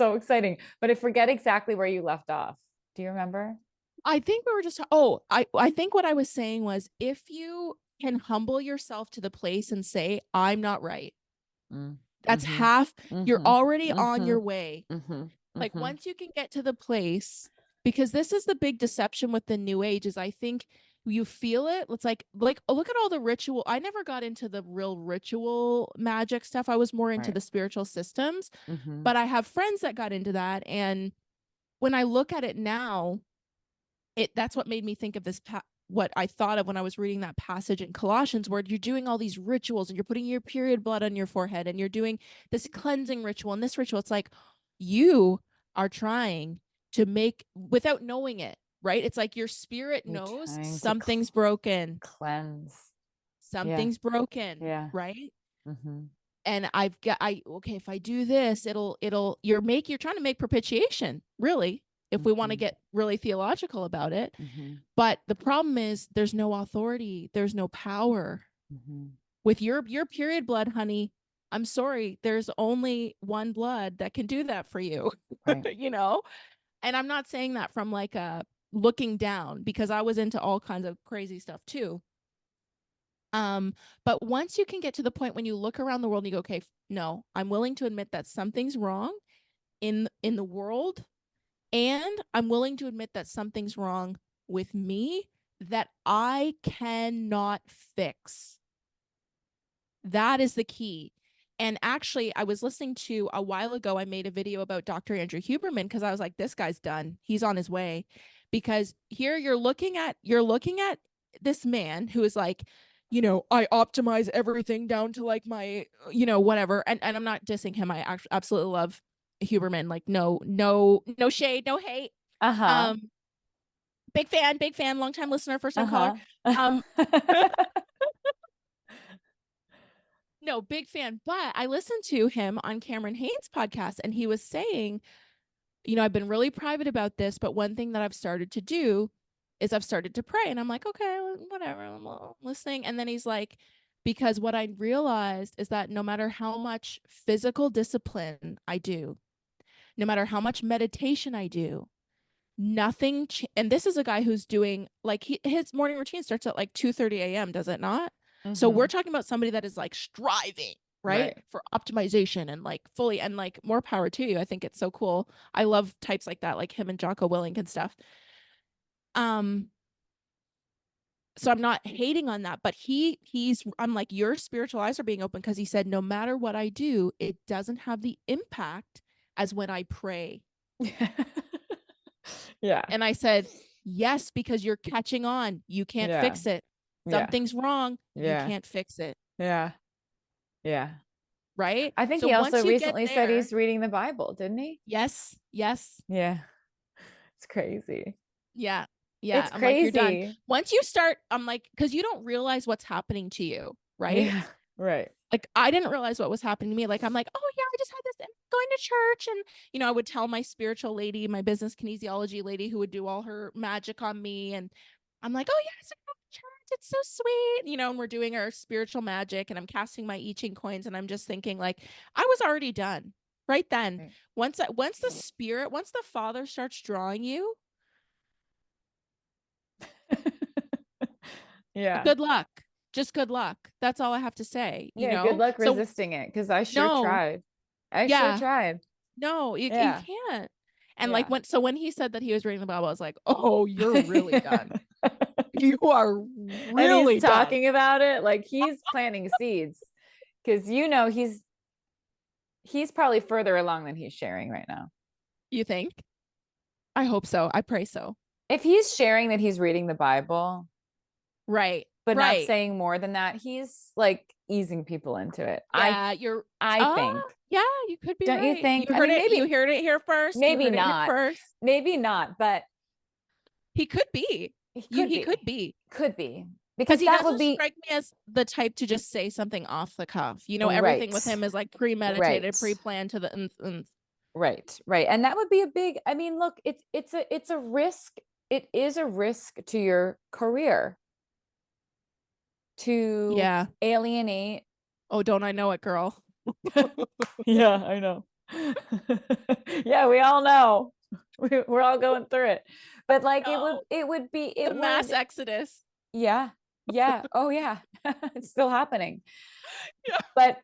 so exciting. But I forget exactly where you left off. Do you remember? I think we were just, I think what I was saying was if you can humble yourself to the place and say, I'm not right, Mm. that's Mm-hmm. half, you're Mm-hmm. already on Mm-hmm. your way. Mm-hmm. Like Mm-hmm. once you can get to the place, because this is the big deception with the new age is I think you feel it. It's like look at all the ritual. I never got into the real ritual magic stuff. I was more into Right. the spiritual systems, Mm-hmm. but I have friends that got into that. And when I look at it now, that's what made me think of this what I thought of when I was reading that passage in Colossians where you're doing all these rituals and you're putting your period blood on your forehead and you're doing this cleansing ritual and this ritual. It's like you are trying to make without knowing it, right? It's like your spirit You're knows trying to something's broken. cleanse. Yeah. Something's broken, Yeah. right? Mm-hmm. And okay, if I do this, you're trying to make propitiation, really, if we want to Mm-hmm. get really theological about it. Mm-hmm. But the problem is there's no authority, there's no power. Mm-hmm. With your period blood, honey, I'm sorry, there's only one blood that can do that for you. Right. you know? And I'm not saying that from like a looking down because I was into all kinds of crazy stuff too. But once you can get to the point when you look around the world and you go, okay, no, I'm willing to admit that something's wrong in the world, and I'm willing to admit that something's wrong with me that I cannot fix. That is the key. And actually, I was listening to a while ago, I made a video about Dr. Andrew Huberman because I was like, this guy's done. He's on his way. Because here you're looking at this man who is like, I optimize everything down to like my, whatever. And I'm not dissing him. I absolutely love Huberman. Like, no shade, no hate. Uh-huh. Um, big fan, long time listener, first time caller. Uh-huh. Um, no, big fan. But I listened to him on Cameron Haynes' podcast, and he was saying, I've been really private about this, but one thing that I've started to do is I've started to pray. And I'm like, okay, whatever, I'm listening. And then he's like, because what I realized is that no matter how much physical discipline I do, no matter how much meditation I do, nothing. And this is a guy who's doing like his morning routine starts at like 2:30 a.m. Does it not? So we're Mm-hmm. talking about somebody that is like striving, right, Right. for optimization and like fully, and like more power to you. I think it's so cool. I love types like that, like him and Jocko Willink and stuff. So I'm not hating on that, but I'm like, your spiritual eyes are being open because he said no matter what I do, it doesn't have the impact as when I pray. Yeah. And I said, yes, because you're catching on. You can't Yeah. fix it. Yeah. Something's wrong. You Yeah. can't fix it. Yeah. Yeah. Right. I think So he also once you get recently said there, he's reading the Bible, didn't he? yes, yes. Yeah. It's crazy. Yeah. Yeah. It's I'm like, you're done. crazy. Once you start, I'm like, because you don't realize what's happening to you. Right. Yeah. Right. Like I didn't realize what was happening to me. Like I'm like, oh yeah, I just had this I'm going to church. And I would tell my spiritual lady, my business kinesiology lady who would do all her magic on me. And I'm like, oh yeah, it's a church. It's so sweet. And we're doing our spiritual magic and I'm casting my I Ching coins. And I'm just thinking like, I was already done right then. Right. Once the Father starts drawing you, Yeah. good luck. Just good luck. That's all I have to say, Yeah. Good luck So resisting it because I sure no, tried. I sure yeah. tried. No, you Yeah. can't. And like Yeah. when he said that he was reading the Bible, I was like, oh, you're really done. You are And he's really done. talking about it like he's planting seeds because he's probably further along than he's sharing right now. You think? I hope so. I pray so. If he's sharing that he's reading the Bible, Right. but not Right. saying more than that, he's like easing people into it. Yeah, I think. yeah, you could be Don't you right. think? I mean, You maybe heard it here first. You maybe heard it here not. first. Maybe not, but He could be. he could He be. could be. Could be. Because Because he that would doesn't be strike me as the type to just say something off the cuff. Everything right. with him is like premeditated, Right. pre-planned to the nth. Right. Right. And that would be a big, I mean, look, it's a risk. It is a risk to your career to Yeah. alienate. Oh, don't I know it, girl? Yeah, I know. Yeah, we all know. We're all going through it. But like No, it the mass would, exodus. yeah. Yeah. Oh yeah. It's still happening. Yeah. But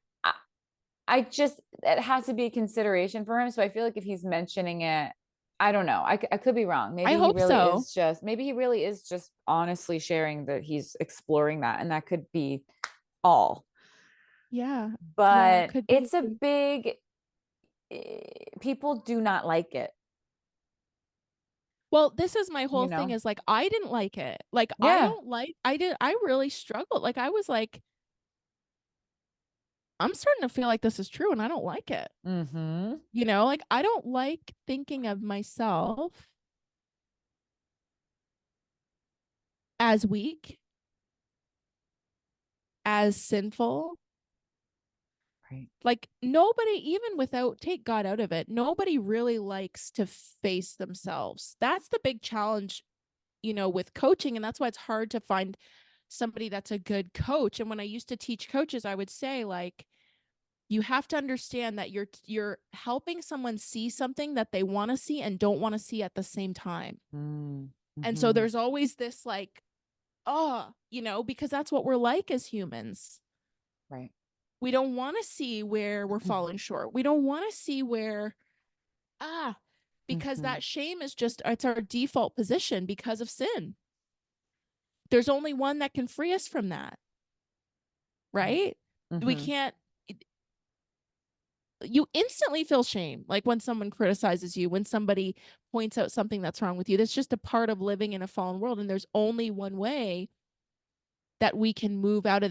I just, it has to be a consideration for him. So I feel like if he's mentioning it, I don't know. I could be wrong. I hope so. Maybe he really is just honestly sharing that he's exploring that, and that could be all. Yeah. Yeah, But could be. it's a big, people do not like it, Well, this is my you whole thing know? is like I didn't like it. Like I Yeah. don't like I really struggled. Like I was like I'm starting to feel like this is true and I don't like it. Mm-hmm. You know, like I don't like thinking of myself as weak, as sinful. Right. Like nobody, even without take God out of it, nobody really likes to face themselves. That's the big challenge, you know, with coaching. And that's why it's hard to find somebody that's a good coach. And when I used to teach coaches, I would say, like, you have to understand that you're helping someone see something that they want to see and don't want to see at the same time. And so Mm-hmm. there's always this like, oh, you know, because that's what we're like as humans. Right. We don't want to see where we're falling short. We don't want to see where, ah, because Mm-hmm. that shame is just, it's our default position because of sin. There's only one that can free us from that, Right. right? We Mm-hmm. can't, you instantly feel shame. Like when someone criticizes you, when somebody points out something that's wrong with you, that's just a part of living in a fallen world. And there's only one way that we can move out of